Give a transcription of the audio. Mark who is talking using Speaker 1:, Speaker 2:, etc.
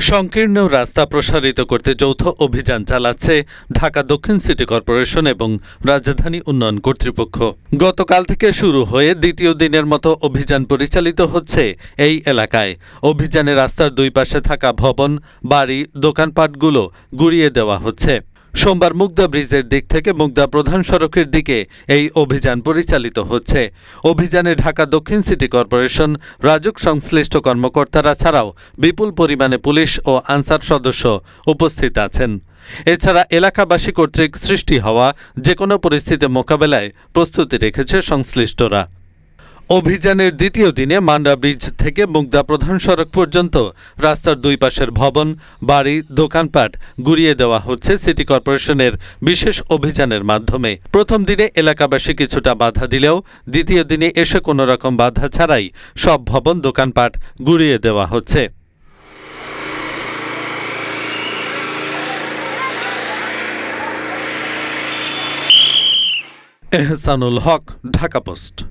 Speaker 1: সংকীর্ণ রাস্তা প্রসারিত করতে যৌথ অভিযান চালাচ্ছে ঢাকা দক্ষিণ সিটি কর্পোরেশন এবং রাজধানী উন্নয়ন কর্তৃপক্ষ। গতকাল থেকে শুরু হয়ে দ্বিতীয় দিনের মতো অভিযান পরিচালিত হচ্ছে এই এলাকায়। অভিযানে রাস্তার দুই পাশে থাকা ভবন, বাড়ি, দোকানপাটগুলো গুড়িয়ে দেওয়া হচ্ছে। সোমবার মুগদা ব্রিজের দিক থেকে মুগদা প্রধান সড়কের দিকে এই অভিযান পরিচালিত হচ্ছে। অভিযানে ঢাকা দক্ষিণ সিটি কর্পোরেশন, রাজুক সংশ্লিষ্ট কর্মকর্তারা ছাড়াও বিপুল পরিমাণে পুলিশ ও আনসার সদস্য উপস্থিত আছেন। এছাড়া এলাকাবাসী কর্তৃক সৃষ্টি হওয়া যেকোনো পরিস্থিতি মোকাবেলায় প্রস্তুতি রেখেছে সংশ্লিষ্টরা। অভিযানের দ্বিতীয় দিনে মান্ডা ব্রিজ থেকে মুগদা প্রধান সড়ক পর্যন্ত রাস্তার দুই পাশের ভবন, বাড়ি, দোকানপাট গুড়িয়ে দেওয়া হচ্ছে সিটি কর্পোরেশনের বিশেষ অভিযানের মাধ্যমে। প্রথম দিনে এলাকাবাসী কিছুটা বাধা দিলেও দ্বিতীয় দিনে এসে কোনো রকম বাধা ছাড়াই সব ভবন, দোকানপাট গুড়িয়ে দেওয়া হচ্ছে। এহসানুল হক, ঢাকা পোস্ট।